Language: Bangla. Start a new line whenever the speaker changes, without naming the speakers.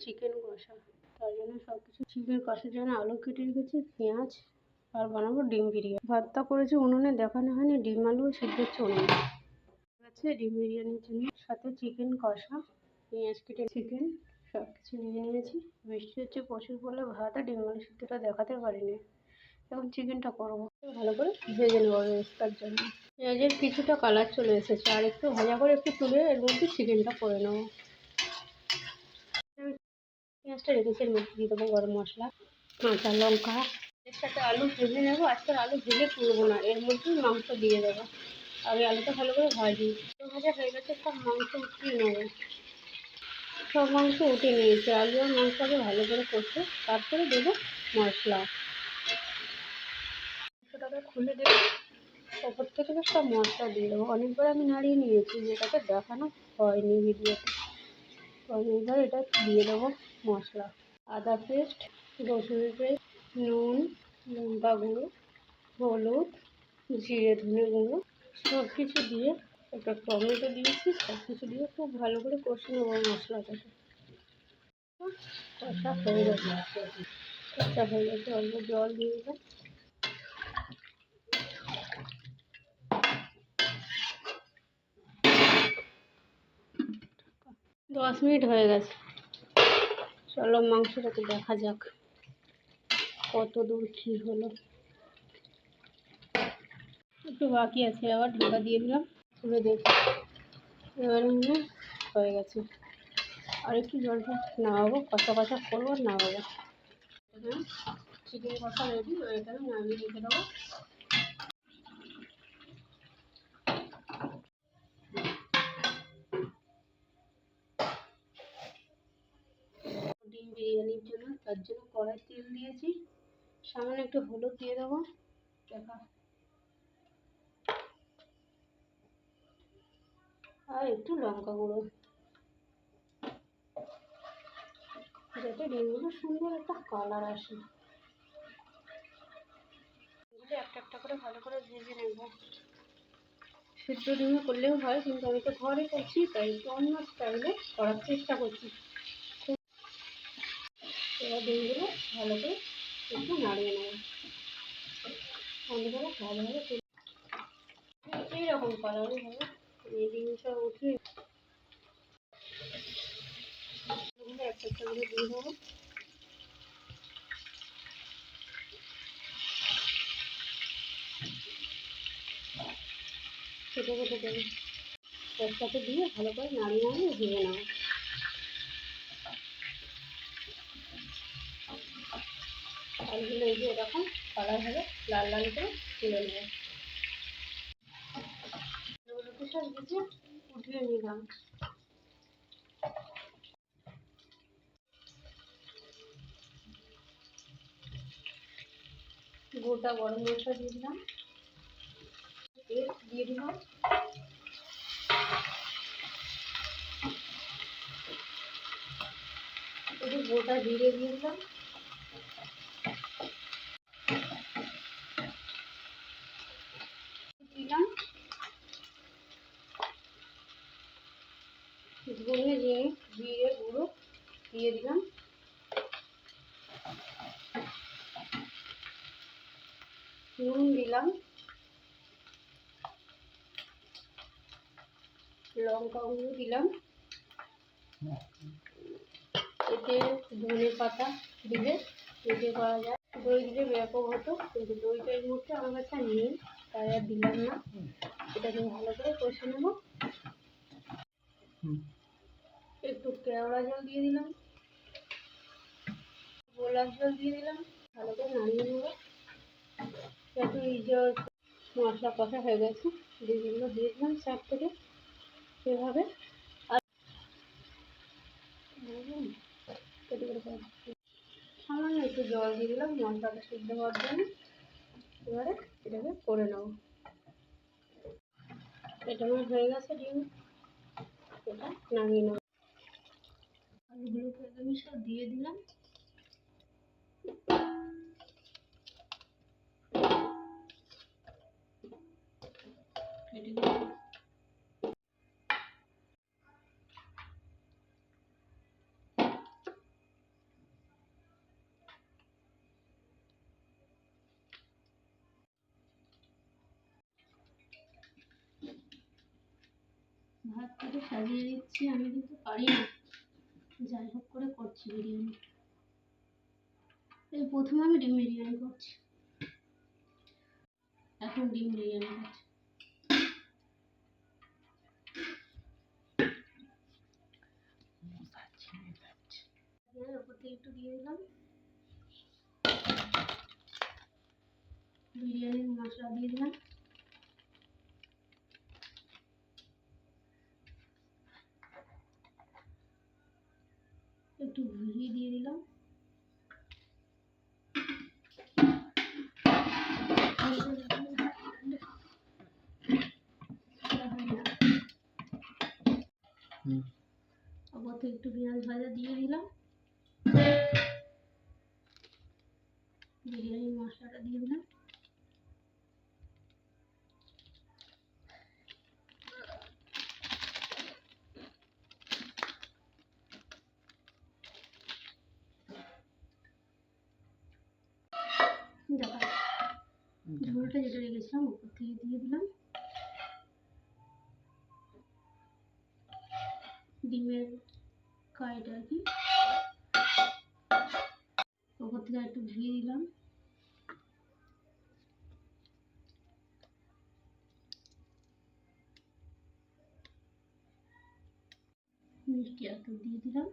চিকেন কষা। তার জন্য সব কিছু চিকেন কষার জন্য আলু কেটে রেখেছি, পেঁয়াজ, আর বানাবো ডিম বিরিয়ানি। ভাতটা করেছি উনুনে, দেখানো হয়নি। ডিম আলু সিদ্ধ হচ্ছে উনুনে। আছে ডিম বিরিয়ানির জন্য, সাথে চিকেন কষা, পেঁয়াজ কেটে, চিকেন সব কিছু নিয়ে নিয়েছি। বৃষ্টি হচ্ছে প্রচুর বলে ভাত আর ডিম আলু সিদ্ধটা দেখাতে পারিনি। এখন চিকেনটা করবো, ভালো করে ভেজে নেবো বেরেস্তার জন্য। পেঁয়াজের কিছুটা কালার চলে এসেছে, আর একটু ভাজা করে একটু তুলে এর মধ্যে চিকেনটা করে নেবো। পেঁয়াজটা রেখেছি, এর মধ্যে দিয়ে দেবো গরম মশলা, কাঁচা লঙ্কা। এর সাথে আলু ভেজে নেবো। আজকাল আলু ভেজে তুলবো না, এর মধ্যেই মাংস দিয়ে দেবো। আগে আলুটা ভালো করে ভাজি। ভাজা হয়ে গেছে, সব মাংস উঠিয়ে নেবো। সব মাংস উঠে নিয়েছি, আলু আর মাংসটাকে ভালো করে কষে তারপরে দেবো মশলা। মাংসটাকে খুলে দেবো, ওপর থেকে সব মশলা দিয়ে দেবো। অনেকবার আমি নাড়িয়ে নিয়েছি, যেটাকে দেখানো হয়নি ভিডিওতে। তো এবার এটা দিয়ে দেবো মশলা, আদা পেস্ট, রসুন পেস্ট, নুন, লঙ্কা গুঁড়ো, হলুদ, জিরে ধনে গুঁড়ো, সব কিছু দিয়ে, একটা টমেটো দিয়েছি। সব কিছু দিয়ে খুব ভালো করে কষে নেবো মশলাটাকে। কষা হয়ে গেছে, কষা হয়ে গেছে। অল্প জল দিয়ে দিলাম। 10 মিনিট হয়ে গেছে। চলো মাংসটাকে দেখা যাক কত দূর কী হলো। একটু বাকি আছে, আবার ঢাকা দিয়ে দিলাম, তুলে দেখি। এবারে হয়ে গেছে। আর একটু জলটা নামাবো, কষা কষা করবো, নামাবো। চিকেন কষা রেডি, এটাকে নামিয়ে রেখে দেবো। ডিম বিরিয়ানির জন্য, তার জন্য কড়াই তেল দিয়েছি, সামান্য একটু হলুদ দিয়ে দেবো, দেখা, আর একটু লঙ্কা গুঁড়ো, যাতে ডিমগুলো সুন্দর একটা কালার আসে। এগুলো একটা একটা করে ভালো করে ভেজে নেব। সিদ্ধ ডিমে করলেও হয়, কিন্তু আমি তো ঘরে করছি, তাই একটু অন্য স্টাইলে করার চেষ্টা করছি। এবার ডিমগুলো ভালো করে একটু নাড়িয়ে নেব, ভালো করে ভালোভাবে এইরকম কালারই হবে। এই ডিমটা উঠিয়ে একটা একটা করে দিয়ে দেবো। কেটে কেটে দেবো, এর সাথে দিয়ে ভালো করে নাড়িয়ে নাড়িয়ে ভেজে নেব। আলুগুলো এই যে এরকম কালার হবে, লাল লাল করে তুলে নেব। আলুগুলোকে সব ভেজে উঠিয়ে নিলাম। গোটা গরম মশলা দিয়ে দিলাম, তেল দিয়ে দিলাম, একটু গোটা জিরে দিয়ে দিলাম, দিলাম ধনে জিরে গুঁড়ো দিয়ে দিলাম, নুন দিলাম, লঙ্কা গুঁড়ো দিলাম। এতে ধনে পাতা দিলে এতে করা যায়, দই দিলে ব্যাপক হতো, কিন্তু দইটা এই মুহূর্তে আমার কাছে নেই, তাই আর দিলাম না। এটাকে ভালো করে কষে নেব। একটু কেওড়া জল দিয়ে দিলাম, গোলাপ জল দিয়ে দিলাম, ভালো করে নাড়িয়ে নেব। একটু এই যে মশলা কষা হয়ে গেছে, ডিমগুলো দিয়ে দিলাম সাইড থেকে এভাবে। আর সামান্য একটু জল দিয়ে দিলাম মশলাটা সিদ্ধ হওয়ার জন্য। এবারে এটাকে করে নেব। এটা আমার হয়ে গেছে ডিম, এটা নামিয়ে নেব। আলুগুলোকে আমি সব দিয়ে দিলাম, কেটে দিলাম। ভাতটাকে সাজিয়ে দিচ্ছি। আমি কিন্তু পারি না, যাই হোক করে করছি বিরিয়ানি। এই প্রথমে আমি ডিম বিরিয়ানি করছি, এখন ডিম বিরিয়ানি করছি। ওপর থেকে একটু দিয়ে দিলাম বিরিয়ানির মশলা, দিয়ে দিলাম একটু ঘি দিয়ে দিলাম, ওপর থেকে একটু পেঁয়াজ ভাজা দিয়ে দিলাম, বিরিয়ানির মশলাটা দিয়ে দিলাম, ঝোলটা যেটা রেখেছিলাম উপর থেকে দিয়ে দিলাম, ডিমের কাইটা আর কি, উপর থেকে একটু ঘি দিলাম, মিষ্টি একটু দিয়ে দিলাম,